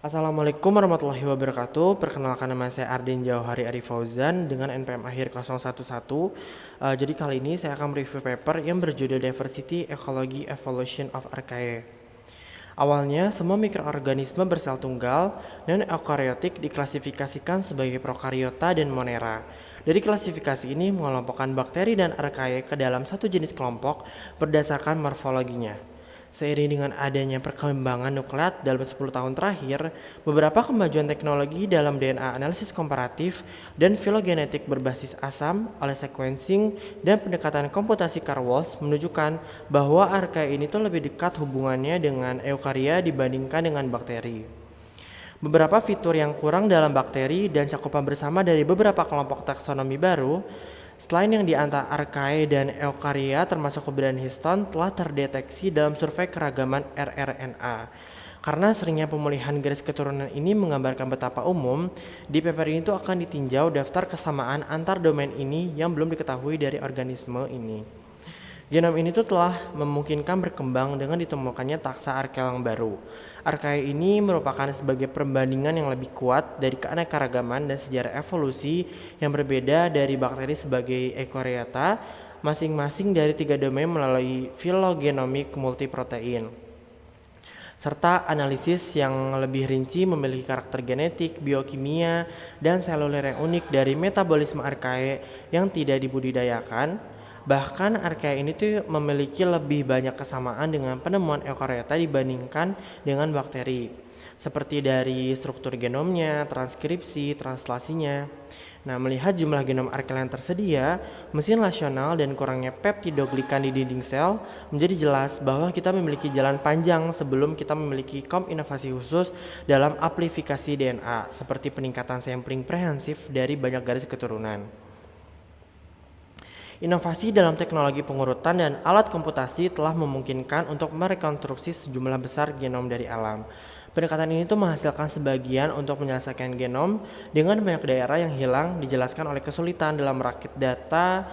Assalamualaikum warahmatullahi wabarakatuh. Perkenalkan, nama saya Arden Jauhari Arif Fauzan dengan NPM akhir 011. Jadi kali ini saya akan mereview paper yang berjudul Diversity Ecology Evolution of Archaea. Awalnya, semua mikroorganisme bersel tunggal dan eukariotik diklasifikasikan sebagai prokariota dan monera. Dari klasifikasi ini mengelompokkan bakteri dan archaea ke dalam satu jenis kelompok berdasarkan morfologinya. Seiring dengan adanya perkembangan nukleat dalam 10 tahun terakhir, beberapa kemajuan teknologi dalam DNA analisis komparatif dan filogenetik berbasis asam oleh sequencing dan pendekatan komputasi Karl-Walsh menunjukkan bahwa archaea ini tuh lebih dekat hubungannya dengan eukarya dibandingkan dengan bakteri. Beberapa fitur yang kurang dalam bakteri dan cakupan bersama dari beberapa kelompok taksonomi baru selain yang di antara archaea dan eukarya termasuk keberadaan histon telah terdeteksi dalam survei keragaman rRNA. Karena seringnya pemulihan garis keturunan ini menggambarkan betapa umum, di paper ini tuh akan ditinjau daftar kesamaan antar domain ini yang belum diketahui dari organisme ini. Genom ini tuh telah memungkinkan berkembang dengan ditemukannya taksa archaea yang baru. Archaea ini merupakan sebagai perbandingan yang lebih kuat dari keanekaragaman dan sejarah evolusi yang berbeda dari bakteri sebagai eukaryota, masing-masing dari 3 domain melalui filogenomik multiprotein, serta analisis yang lebih rinci memiliki karakter genetik, biokimia, dan seluler yang unik dari metabolisme archaea yang tidak dibudidayakan. Bahkan archaea ini tuh memiliki lebih banyak kesamaan dengan penemuan eukaryota dibandingkan dengan bakteri, seperti dari struktur genomnya, transkripsi, translasinya. Nah, melihat jumlah genom archaea yang tersedia, mesin nasional dan kurangnya peptidoglikan di dinding sel, menjadi jelas bahwa kita memiliki jalan panjang sebelum kita memiliki inovasi khusus dalam amplifikasi DNA, seperti peningkatan sampling prehensif dari banyak garis keturunan. Inovasi dalam teknologi pengurutan dan alat komputasi telah memungkinkan untuk merekonstruksi sejumlah besar genom dari alam. Pendekatan ini tuh menghasilkan sebagian untuk menyelesaikan genom dengan banyak daerah yang hilang dijelaskan oleh kesulitan dalam merakit data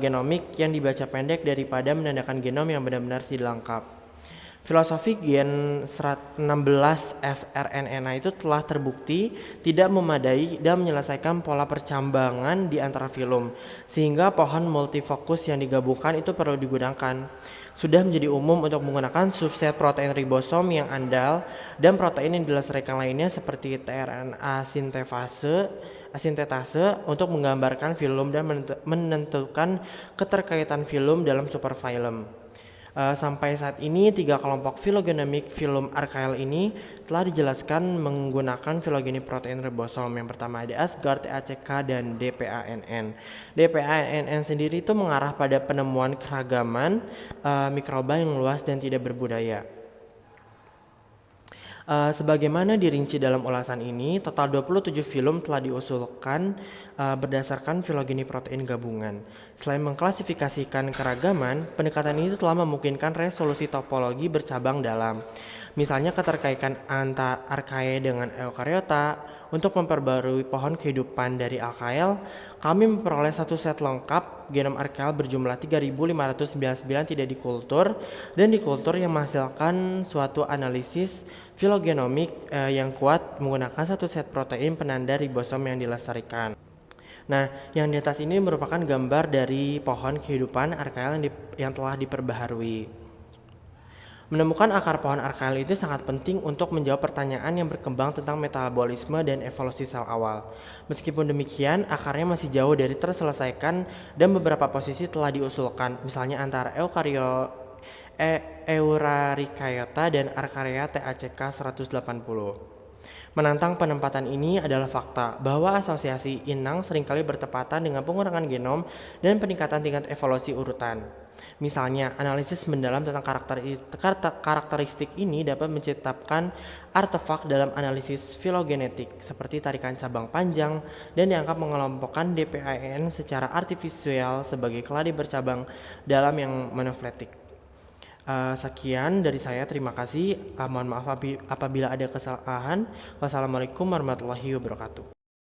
genomik yang dibaca pendek daripada menandakan genom yang benar-benar tidak lengkap. Filosofi gen 16 sRNA itu telah terbukti tidak memadai dan menyelesaikan pola percambangan di antara filum, sehingga pohon multifokus yang digabungkan itu perlu digunakan. Sudah menjadi umum untuk menggunakan subset protein ribosom yang andal dan protein yang dilestarikan lainnya seperti tRNA asintetase untuk menggambarkan filum dan menentukan keterkaitan filum dalam superfilum. Sampai saat ini 3 kelompok filogenomik filum archaea ini telah dijelaskan menggunakan filogeni protein ribosom. Yang pertama ada Asgard, TACK, dan DPANN. DPANN sendiri itu mengarah pada penemuan keragaman mikroba yang luas dan tidak berbudaya. Sebagaimana dirinci dalam ulasan ini, total 27 filum telah diusulkan berdasarkan filogeni protein gabungan. Selain mengklasifikasikan keragaman, pendekatan ini telah memungkinkan resolusi topologi bercabang dalam. Misalnya keterkaitan antara archaea dengan eukaryota. Untuk memperbarui pohon kehidupan dari archaea, kami memperoleh satu set lengkap genom archaea berjumlah 3.599 tidak dikultur dan dikultur yang menghasilkan suatu analisis filogenomik yang kuat menggunakan satu set protein penanda ribosom yang dilestarikan. Nah, yang di atas ini merupakan gambar dari pohon kehidupan archaea yang telah diperbaharui. Menemukan akar pohon archaea itu sangat penting untuk menjawab pertanyaan yang berkembang tentang metabolisme dan evolusi sel awal. Meskipun demikian, akarnya masih jauh dari terselesaikan dan beberapa posisi telah diusulkan, misalnya antara Eurarchaeota dan Archaea TACK 180. Menantang penempatan ini adalah fakta bahwa asosiasi inang seringkali bertepatan dengan pengurangan genom dan peningkatan tingkat evolusi urutan. Misalnya, analisis mendalam tentang karakteristik ini dapat menciptakan artefak dalam analisis filogenetik seperti tarikan cabang panjang dan dianggap mengelompokkan DPAN secara artifisial sebagai keladi bercabang dalam yang monofletik. Sekian dari saya, terima kasih. Mohon maaf apabila ada kesalahan. Wassalamualaikum warahmatullahi wabarakatuh.